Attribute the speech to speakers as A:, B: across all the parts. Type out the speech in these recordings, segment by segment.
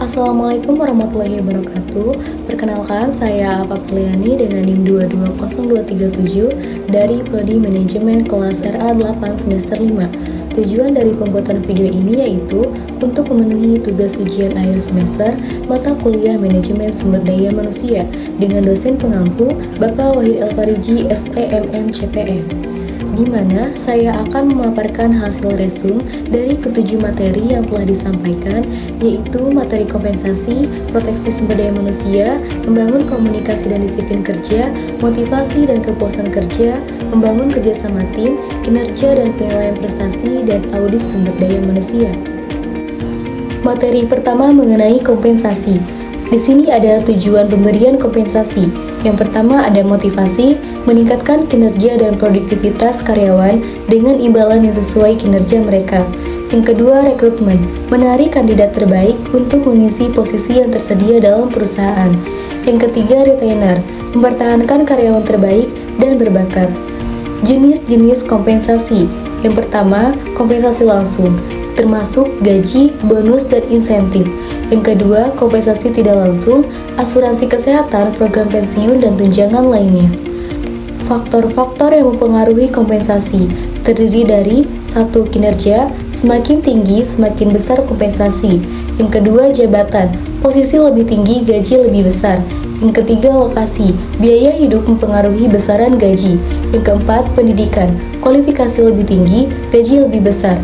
A: Assalamualaikum warahmatullahi wabarakatuh. Perkenalkan, saya Apa Priliani dengan NIM 220237 dari Prodi Manajemen kelas RA8 semester 5. Tujuan dari pembuatan video ini yaitu untuk memenuhi tugas ujian akhir semester mata kuliah Manajemen Sumber Daya Manusia dengan dosen pengampu Bapak Wahid Alfariji SEMM CPM, di mana saya akan memaparkan hasil resum dari ketujuh materi yang telah disampaikan, yaitu materi kompensasi, proteksi sumber daya manusia, membangun komunikasi dan disiplin kerja, motivasi dan kepuasan kerja, membangun kerjasama tim, kinerja dan penilaian prestasi, dan audit sumber daya manusia. Materi pertama mengenai kompensasi. Di sini ada tujuan pemberian kompensasi. Yang pertama ada motivasi, meningkatkan kinerja dan produktivitas karyawan dengan imbalan yang sesuai kinerja mereka. Yang kedua, rekrutmen, menarik kandidat terbaik untuk mengisi posisi yang tersedia dalam perusahaan. Yang ketiga, retainer, mempertahankan karyawan terbaik dan berbakat. Jenis-jenis kompensasi. Yang pertama, kompensasi langsung, termasuk gaji, bonus, dan insentif. Yang kedua, kompensasi tidak langsung, asuransi kesehatan, program pensiun, dan tunjangan lainnya. Faktor-faktor yang mempengaruhi kompensasi terdiri dari 1. Kinerja, semakin tinggi, semakin besar kompensasi. Yang kedua, jabatan, posisi lebih tinggi, gaji lebih besar. Yang ketiga, lokasi, biaya hidup mempengaruhi besaran gaji. Yang keempat, pendidikan, kualifikasi lebih tinggi, gaji lebih besar.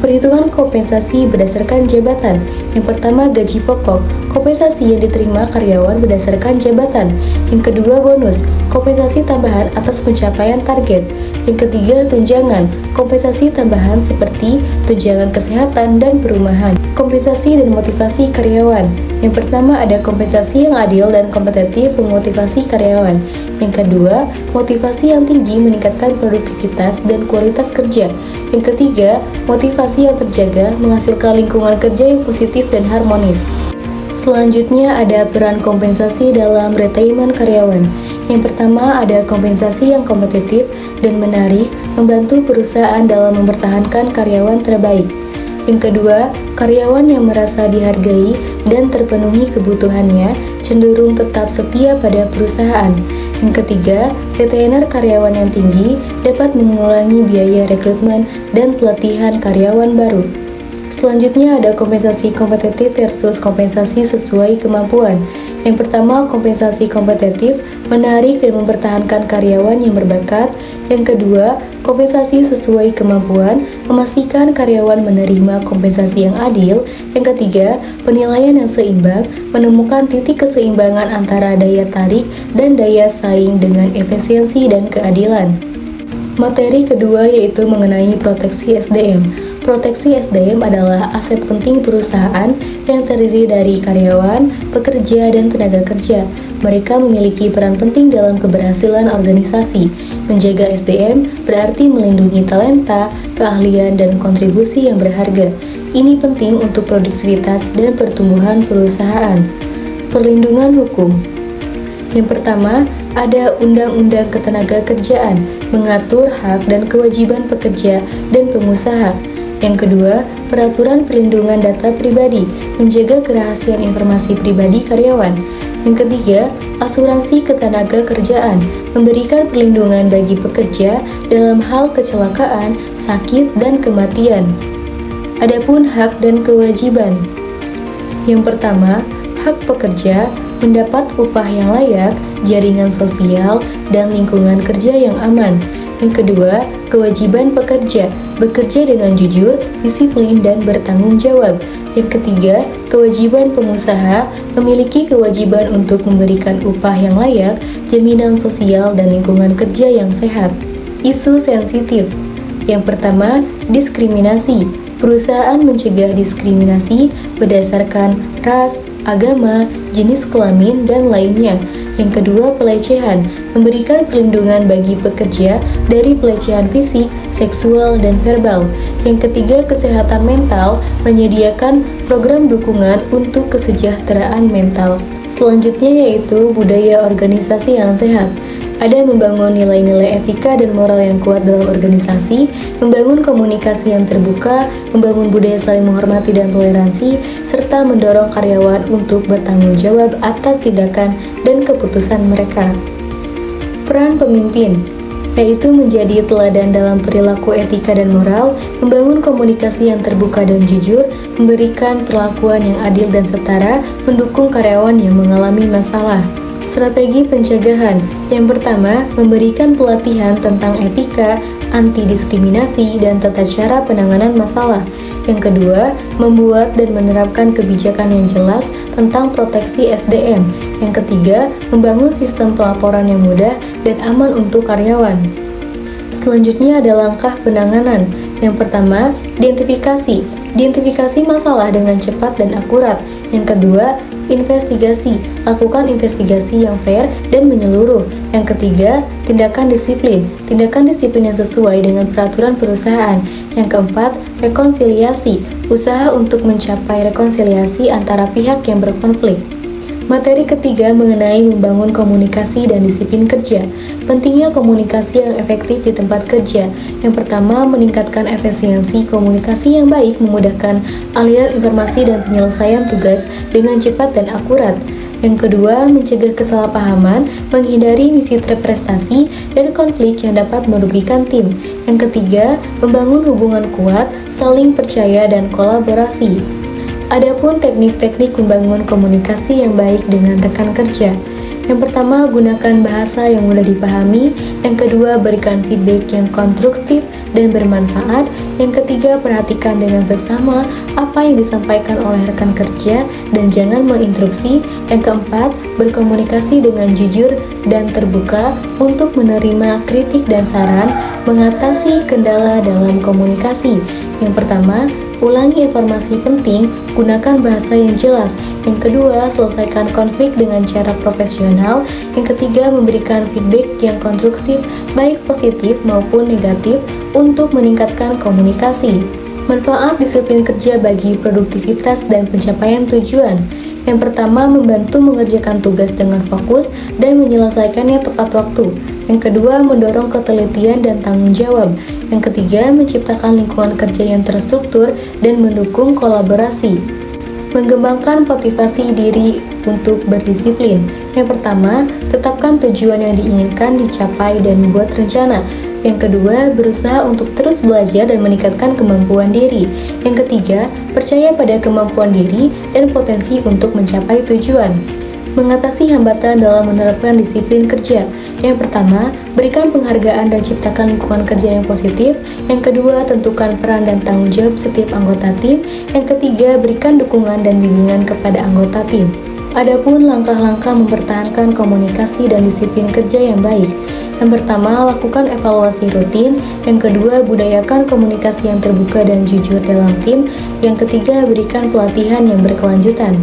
A: Perhitungan kompensasi berdasarkan jabatan. Yang pertama, gaji pokok, kompensasi yang diterima karyawan berdasarkan jabatan. Yang kedua, bonus, kompensasi tambahan atas pencapaian target. Yang ketiga, tunjangan, kompensasi tambahan seperti tunjangan kesehatan dan perumahan. Kompensasi dan motivasi karyawan. Yang pertama, ada kompensasi yang adil dan kompetitif memotivasi karyawan. Yang kedua, motivasi yang tinggi meningkatkan produktivitas dan kualitas kerja. Yang ketiga, motivasi yang terjaga menghasilkan lingkungan kerja yang positif dan harmonis. Selanjutnya ada peran kompensasi dalam rekrutmen karyawan. Yang pertama ada kompensasi yang kompetitif dan menarik, membantu perusahaan dalam mempertahankan karyawan terbaik. Yang kedua, karyawan yang merasa dihargai dan terpenuhi kebutuhannya cenderung tetap setia pada perusahaan. Yang ketiga, retainer karyawan yang tinggi dapat mengurangi biaya rekrutmen dan pelatihan karyawan baru. Selanjutnya ada kompensasi kompetitif versus kompensasi sesuai kemampuan. Yang pertama, kompensasi kompetitif menarik dan mempertahankan karyawan yang berbakat. Yang kedua, kompensasi sesuai kemampuan memastikan karyawan menerima kompensasi yang adil. Yang ketiga, penilaian yang seimbang menemukan titik keseimbangan antara daya tarik dan daya saing dengan efisiensi dan keadilan. Materi kedua yaitu mengenai proteksi SDM. Proteksi SDM adalah aset penting perusahaan yang terdiri dari karyawan, pekerja, dan tenaga kerja. Mereka memiliki peran penting dalam keberhasilan organisasi. Menjaga SDM berarti melindungi talenta, keahlian, dan kontribusi yang berharga. Ini penting untuk produktivitas dan pertumbuhan perusahaan. Perlindungan hukum. Yang pertama, ada Undang-Undang Ketenagakerjaan, mengatur hak dan kewajiban pekerja dan pengusaha. Yang kedua, Peraturan Perlindungan Data Pribadi, menjaga kerahasiaan informasi pribadi karyawan. Yang ketiga, Asuransi Ketenagakerjaan, memberikan perlindungan bagi pekerja dalam hal kecelakaan, sakit, dan kematian. Adapun hak dan kewajiban. Yang pertama, hak pekerja mendapat upah yang layak, jaringan sosial, dan lingkungan kerja yang aman. Yang kedua, kewajiban pekerja, bekerja dengan jujur, disiplin, dan bertanggung jawab. Yang ketiga, kewajiban pengusaha, memiliki kewajiban untuk memberikan upah yang layak, jaminan sosial, dan lingkungan kerja yang sehat. Isu sensitif. Yang pertama, diskriminasi. Perusahaan mencegah diskriminasi berdasarkan ras, agama, jenis kelamin, dan lainnya. Yang kedua, pelecehan, memberikan perlindungan bagi pekerja dari pelecehan fisik, seksual, dan verbal. Yang ketiga, kesehatan mental, menyediakan program dukungan untuk kesejahteraan mental. Selanjutnya yaitu budaya organisasi yang sehat. Ada membangun nilai-nilai etika dan moral yang kuat dalam organisasi, membangun komunikasi yang terbuka, membangun budaya saling menghormati dan toleransi, serta mendorong karyawan untuk bertanggung jawab atas tindakan dan keputusan mereka. Peran pemimpin yaitu menjadi teladan dalam perilaku etika dan moral, membangun komunikasi yang terbuka dan jujur, memberikan perlakuan yang adil dan setara, mendukung karyawan yang mengalami masalah. Strategi pencegahan. Yang pertama, memberikan pelatihan tentang etika, anti-diskriminasi, dan tata cara penanganan masalah. Yang kedua, membuat dan menerapkan kebijakan yang jelas tentang proteksi SDM. Yang ketiga, membangun sistem pelaporan yang mudah dan aman untuk karyawan. Selanjutnya ada langkah penanganan. Yang pertama, identifikasi. Identifikasi masalah dengan cepat dan akurat. Yang kedua, investigasi. Lakukan investigasi yang fair dan menyeluruh. Yang ketiga, tindakan disiplin. Tindakan disiplin yang sesuai dengan peraturan perusahaan. Yang keempat, rekonsiliasi. Usaha untuk mencapai rekonsiliasi antara pihak yang berkonflik. Materi ketiga mengenai membangun komunikasi dan disiplin kerja. Pentingnya komunikasi yang efektif di tempat kerja. Yang pertama, meningkatkan efisiensi komunikasi yang baik, memudahkan aliran informasi dan penyelesaian tugas dengan cepat dan akurat. Yang kedua, mencegah kesalahpahaman, menghindari misi terprestasi dan konflik yang dapat merugikan tim. Yang ketiga, membangun hubungan kuat, saling percaya dan kolaborasi. Adapun teknik-teknik membangun komunikasi yang baik dengan rekan kerja. Yang pertama, gunakan bahasa yang mudah dipahami. Yang kedua, berikan feedback yang konstruktif dan bermanfaat. Yang ketiga, perhatikan dengan seksama apa yang disampaikan oleh rekan kerja dan jangan menginterupsi. Yang keempat, berkomunikasi dengan jujur dan terbuka untuk menerima kritik dan saran, mengatasi kendala dalam komunikasi. Yang pertama, ulangi informasi penting, gunakan bahasa yang jelas. Yang kedua, selesaikan konflik dengan cara profesional. Yang ketiga, memberikan feedback yang konstruktif, baik positif maupun negatif, untuk meningkatkan komunikasi. Manfaat disiplin kerja bagi produktivitas dan pencapaian tujuan. Yang pertama, membantu mengerjakan tugas dengan fokus dan menyelesaikannya tepat waktu. Yang kedua, mendorong ketelitian dan tanggung jawab. Yang ketiga, menciptakan lingkungan kerja yang terstruktur dan mendukung kolaborasi. Mengembangkan motivasi diri untuk berdisiplin. Yang pertama, tetapkan tujuan yang diinginkan dicapai dan buat rencana. Yang kedua, berusaha untuk terus belajar dan meningkatkan kemampuan diri. Yang ketiga, percaya pada kemampuan diri dan potensi untuk mencapai tujuan. Mengatasi hambatan dalam menerapkan disiplin kerja. Yang pertama, berikan penghargaan dan ciptakan lingkungan kerja yang positif. Yang kedua, tentukan peran dan tanggung jawab setiap anggota tim. Yang ketiga, berikan dukungan dan bimbingan kepada anggota tim. Adapun langkah-langkah mempertahankan komunikasi dan disiplin kerja yang baik. Yang pertama, lakukan evaluasi rutin. Yang kedua, budayakan komunikasi yang terbuka dan jujur dalam tim. Yang ketiga, berikan pelatihan yang berkelanjutan.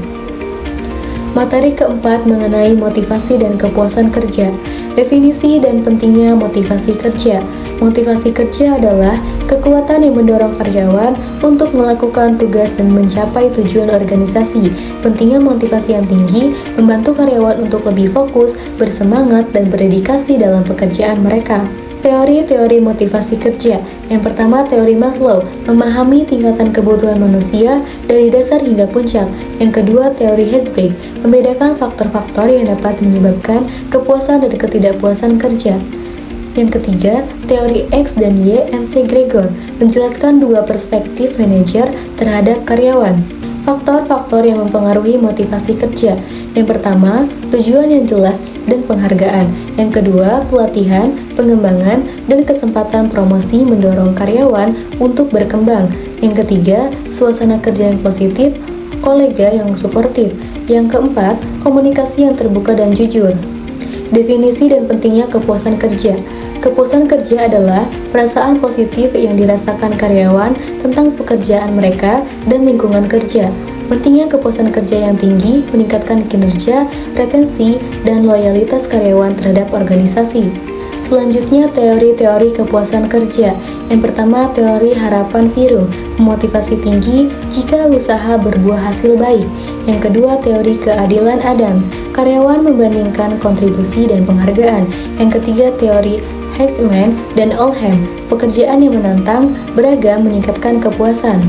A: Materi keempat mengenai motivasi dan kepuasan kerja. Definisi dan pentingnya motivasi kerja. Motivasi kerja adalah kekuatan yang mendorong karyawan untuk melakukan tugas dan mencapai tujuan organisasi. Pentingnya motivasi yang tinggi membantu karyawan untuk lebih fokus, bersemangat, dan berdedikasi dalam pekerjaan mereka. Teori-teori motivasi kerja. Yang pertama, teori Maslow, memahami tingkatan kebutuhan manusia dari dasar hingga puncak. Yang kedua, teori Herzberg, membedakan faktor-faktor yang dapat menyebabkan kepuasan dan ketidakpuasan kerja. Yang ketiga, teori X dan Y MC Gregor, menjelaskan dua perspektif manajer terhadap karyawan. Faktor-faktor yang mempengaruhi motivasi kerja. Yang pertama, tujuan yang jelas dan penghargaan. Yang kedua, pelatihan, pengembangan, dan kesempatan promosi mendorong karyawan untuk berkembang. Yang ketiga, suasana kerja yang positif, kolega yang suportif. Yang keempat, komunikasi yang terbuka dan jujur. Definisi dan pentingnya kepuasan kerja. Kepuasan kerja adalah perasaan positif yang dirasakan karyawan tentang pekerjaan mereka dan lingkungan kerja. Pentingnya kepuasan kerja yang tinggi meningkatkan kinerja, retensi, dan loyalitas karyawan terhadap organisasi. Selanjutnya, teori-teori kepuasan kerja. Yang pertama, teori harapan Virum, memotivasi tinggi jika usaha berbuah hasil baik. Yang kedua, teori keadilan Adams, karyawan membandingkan kontribusi dan penghargaan. Yang ketiga, teori Heisman dan Oldham, pekerjaan yang menantang, beragam, meningkatkan kepuasan.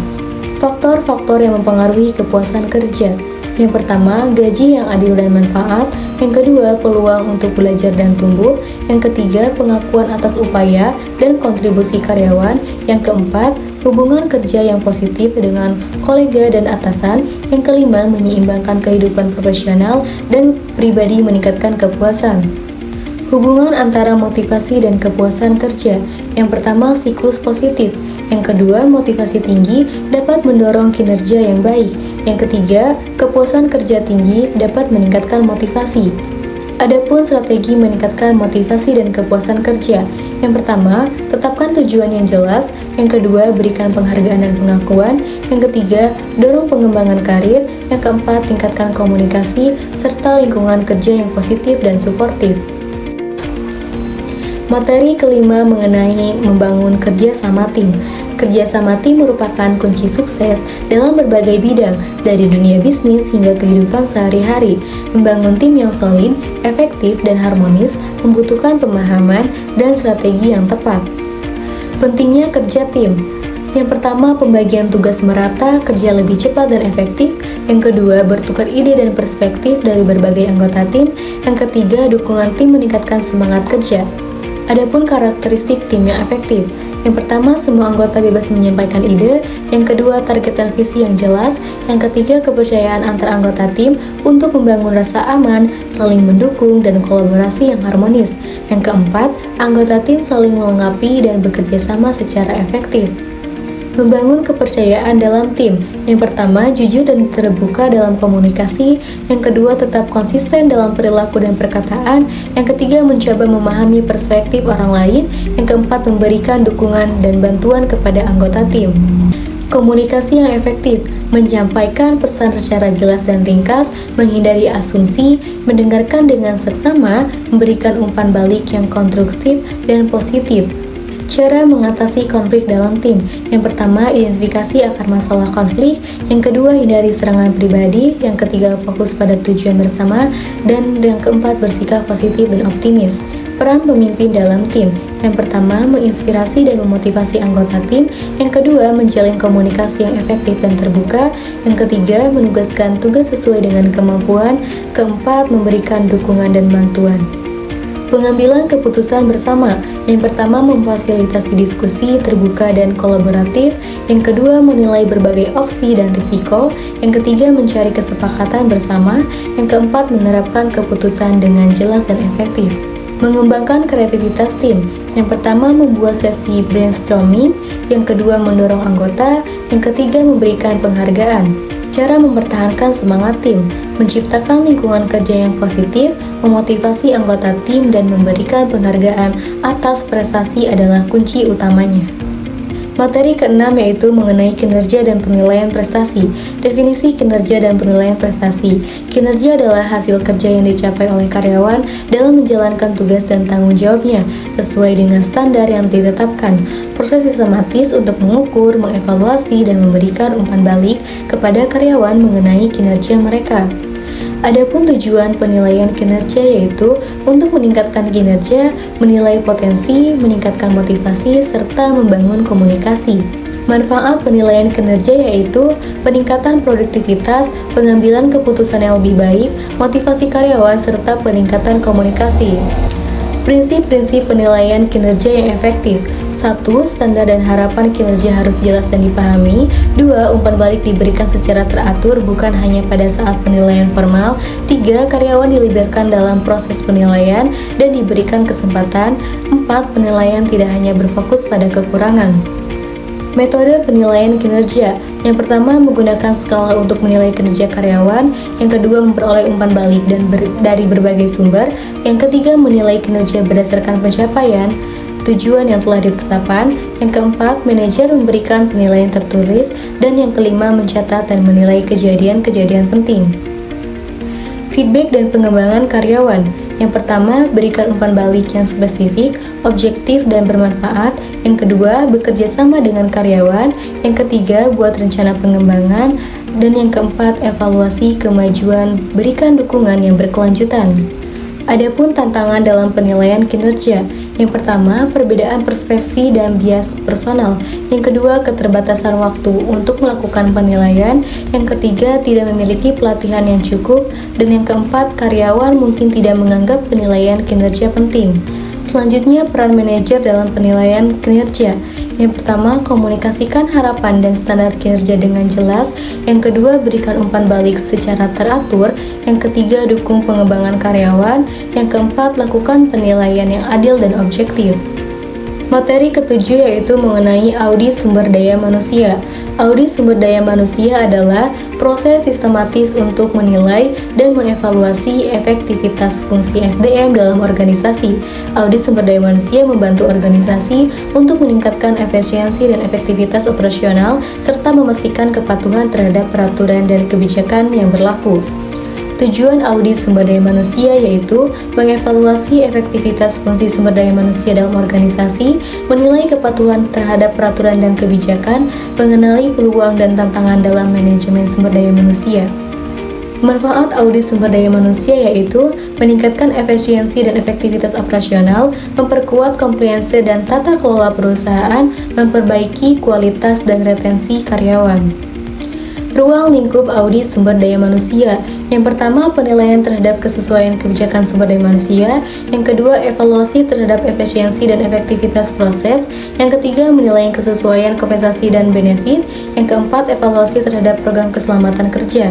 A: Faktor-faktor yang mempengaruhi kepuasan kerja. Yang pertama, gaji yang adil dan manfaat. Yang kedua, peluang untuk belajar dan tumbuh. Yang ketiga, pengakuan atas upaya dan kontribusi karyawan. Yang keempat, hubungan kerja yang positif dengan kolega dan atasan. Yang kelima, menyeimbangkan kehidupan profesional dan pribadi, meningkatkan kepuasan. Hubungan antara motivasi dan kepuasan kerja. Yang pertama, siklus positif. Yang kedua, motivasi tinggi dapat mendorong kinerja yang baik. Yang ketiga, kepuasan kerja tinggi dapat meningkatkan motivasi. Adapun strategi meningkatkan motivasi dan kepuasan kerja. Yang pertama, tetapkan tujuan yang jelas. Yang kedua, berikan penghargaan dan pengakuan. Yang ketiga, dorong pengembangan karir. Yang keempat, tingkatkan komunikasi serta lingkungan kerja yang positif dan suportif. Materi kelima mengenai membangun kerja sama tim. Kerja sama tim merupakan kunci sukses dalam berbagai bidang, dari dunia bisnis hingga kehidupan sehari-hari. Membangun tim yang solid, efektif, dan harmonis membutuhkan pemahaman dan strategi yang tepat. Pentingnya kerja tim. Yang pertama, pembagian tugas merata, kerja lebih cepat dan efektif. Yang kedua, bertukar ide dan perspektif dari berbagai anggota tim. Yang ketiga, dukungan tim meningkatkan semangat kerja. Adapun karakteristik tim yang efektif. Yang pertama, semua anggota bebas menyampaikan ide. Yang kedua, target dan visi yang jelas. Yang ketiga, kepercayaan antar anggota tim untuk membangun rasa aman, saling mendukung, dan kolaborasi yang harmonis. Yang keempat, anggota tim saling melengkapi dan bekerja sama secara efektif. Membangun kepercayaan dalam tim. Yang pertama, jujur dan terbuka dalam komunikasi. Yang kedua, tetap konsisten dalam perilaku dan perkataan. Yang ketiga, mencoba memahami perspektif orang lain. Yang keempat, memberikan dukungan dan bantuan kepada anggota tim. Komunikasi yang efektif, menyampaikan pesan secara jelas dan ringkas, menghindari asumsi, mendengarkan dengan seksama, memberikan umpan balik yang konstruktif dan positif. Cara mengatasi konflik dalam tim. Yang pertama, identifikasi akar masalah konflik. Yang kedua, hindari serangan pribadi. Yang ketiga, fokus pada tujuan bersama. Dan yang keempat, bersikap positif dan optimis. Peran pemimpin dalam tim. Yang pertama, menginspirasi dan memotivasi anggota tim. Yang kedua, menjalin komunikasi yang efektif dan terbuka. Yang ketiga, menugaskan tugas sesuai dengan kemampuan. Keempat, memberikan dukungan dan bantuan. Pengambilan keputusan bersama. Yang pertama, memfasilitasi diskusi terbuka dan kolaboratif. Yang kedua, menilai berbagai opsi dan risiko. Yang ketiga, mencari kesepakatan bersama. Yang keempat, menerapkan keputusan dengan jelas dan efektif. Mengembangkan kreativitas tim. Yang pertama, membuat sesi brainstorming. Yang kedua, mendorong anggota. Yang ketiga, memberikan penghargaan. Cara mempertahankan semangat tim, menciptakan lingkungan kerja yang positif, memotivasi anggota tim, dan memberikan penghargaan atas prestasi adalah kunci utamanya. Materi keenam yaitu mengenai kinerja dan penilaian prestasi. Definisi kinerja dan penilaian prestasi. Kinerja adalah hasil kerja yang dicapai oleh karyawan dalam menjalankan tugas dan tanggung jawabnya sesuai dengan standar yang ditetapkan. Proses sistematis untuk mengukur, mengevaluasi, dan memberikan umpan balik kepada karyawan mengenai kinerja mereka. Adapun tujuan penilaian kinerja yaitu untuk meningkatkan kinerja, menilai potensi, meningkatkan motivasi, serta membangun komunikasi. Manfaat penilaian kinerja yaitu peningkatan produktivitas, pengambilan keputusan yang lebih baik, motivasi karyawan, serta peningkatan komunikasi. Prinsip-prinsip penilaian kinerja yang efektif. 1. Standar dan harapan kinerja harus jelas dan dipahami. 2. Umpan balik diberikan secara teratur, bukan hanya pada saat penilaian formal. 3. Karyawan dilibatkan dalam proses penilaian dan diberikan kesempatan. 4. Penilaian tidak hanya berfokus pada kekurangan. Metode penilaian kinerja. Yang pertama, menggunakan skala untuk menilai kinerja karyawan. Yang kedua, memperoleh umpan balik dari berbagai sumber. Yang ketiga, menilai kinerja berdasarkan pencapaian tujuan yang telah ditetapkan. Yang keempat, manajer memberikan penilaian tertulis. Dan yang kelima, mencatat dan menilai kejadian-kejadian penting. Feedback dan pengembangan karyawan. Yang pertama, berikan umpan balik yang spesifik, objektif, dan bermanfaat. Yang kedua, bekerja sama dengan karyawan. Yang ketiga, buat rencana pengembangan. Dan yang keempat, evaluasi kemajuan, berikan dukungan yang berkelanjutan. Adapun tantangan dalam penilaian kinerja. Yang pertama, perbedaan persepsi dan bias personal. Yang kedua, keterbatasan waktu untuk melakukan penilaian. Yang ketiga, tidak memiliki pelatihan yang cukup. Dan yang keempat, karyawan mungkin tidak menganggap penilaian kinerja penting. Selanjutnya, peran manajer dalam penilaian kinerja. Yang pertama, komunikasikan harapan dan standar kinerja dengan jelas. Yang kedua, berikan umpan balik secara teratur. Yang ketiga, dukung pengembangan karyawan. Yang keempat, lakukan penilaian yang adil dan objektif. Materi ketujuh yaitu mengenai audit sumber daya manusia. Audit sumber daya manusia adalah proses sistematis untuk menilai dan mengevaluasi efektivitas fungsi SDM dalam organisasi. Audit sumber daya manusia membantu organisasi untuk meningkatkan efisiensi dan efektivitas operasional serta memastikan kepatuhan terhadap peraturan dan kebijakan yang berlaku. Tujuan audit sumber daya manusia yaitu mengevaluasi efektivitas fungsi sumber daya manusia dalam organisasi, menilai kepatuhan terhadap peraturan dan kebijakan, mengenali peluang dan tantangan dalam manajemen sumber daya manusia. Manfaat audit sumber daya manusia yaitu meningkatkan efisiensi dan efektivitas operasional, memperkuat kompliansi dan tata kelola perusahaan, memperbaiki kualitas dan retensi karyawan. Ruang lingkup audit sumber daya manusia. Yang pertama, penilaian terhadap kesesuaian kebijakan sumber daya manusia. Yang kedua, evaluasi terhadap efisiensi dan efektivitas proses. Yang ketiga, menilai kesesuaian kompensasi dan benefit. Yang keempat, evaluasi terhadap program keselamatan kerja.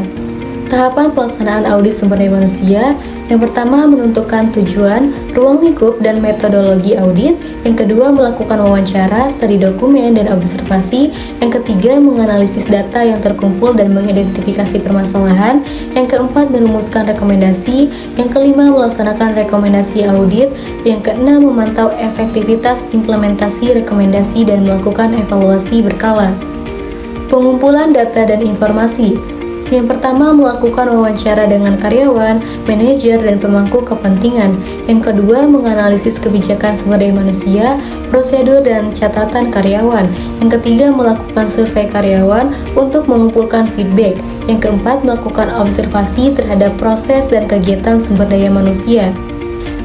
A: Tahapan pelaksanaan audit sumber daya manusia. Yang pertama, menentukan tujuan, ruang lingkup, dan metodologi audit. Yang kedua, melakukan wawancara, studi dokumen, dan observasi. Yang ketiga, menganalisis data yang terkumpul dan mengidentifikasi permasalahan. Yang keempat, merumuskan rekomendasi. Yang kelima, melaksanakan rekomendasi audit. Yang keenam, memantau efektivitas implementasi rekomendasi dan melakukan evaluasi berkala. Pengumpulan data dan informasi. Yang pertama, melakukan wawancara dengan karyawan, manajer, dan pemangku kepentingan. Yang kedua, menganalisis kebijakan sumber daya manusia, prosedur, dan catatan karyawan. Yang ketiga, melakukan survei karyawan untuk mengumpulkan feedback. Yang keempat, melakukan observasi terhadap proses dan kegiatan sumber daya manusia.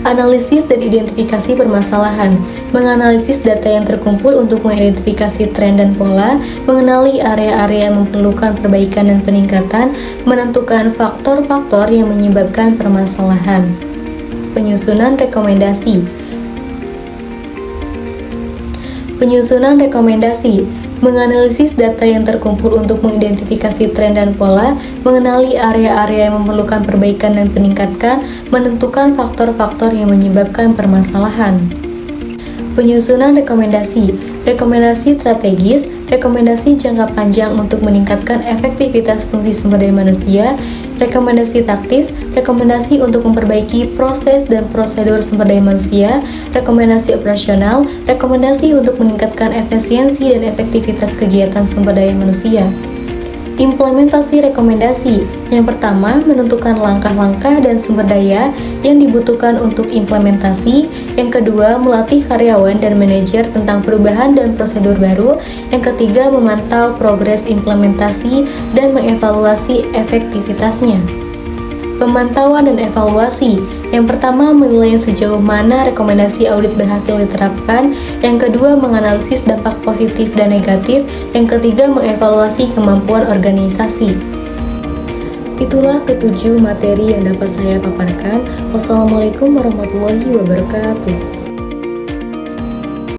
A: Analisis dan identifikasi permasalahan. Menganalisis data yang terkumpul untuk mengidentifikasi tren dan pola, mengenali area-area yang memerlukan perbaikan dan peningkatan, menentukan faktor-faktor yang menyebabkan permasalahan. Penyusunan rekomendasi. Penyusunan rekomendasi. Menganalisis data yang terkumpul untuk mengidentifikasi tren dan pola, mengenali area-area yang memerlukan perbaikan dan peningkatan, menentukan faktor-faktor yang menyebabkan permasalahan. Penyusunan rekomendasi. Rekomendasi strategis, rekomendasi jangka panjang untuk meningkatkan efektivitas fungsi sumber daya manusia, rekomendasi taktis, rekomendasi untuk memperbaiki proses dan prosedur sumber daya manusia, rekomendasi operasional, rekomendasi untuk meningkatkan efisiensi dan efektivitas kegiatan sumber daya manusia. Implementasi rekomendasi. Yang pertama, menentukan langkah-langkah dan sumber daya yang dibutuhkan untuk implementasi. Yang kedua, melatih karyawan dan manajer tentang perubahan dan prosedur baru. Yang ketiga, memantau progres implementasi dan mengevaluasi efektivitasnya. Pemantauan dan evaluasi. Yang pertama, menilai sejauh mana rekomendasi audit berhasil diterapkan. Yang kedua, menganalisis dampak positif dan negatif. Yang ketiga, mengevaluasi kemampuan organisasi. Itulah ketujuh materi yang dapat saya paparkan. Wassalamualaikum warahmatullahi wabarakatuh.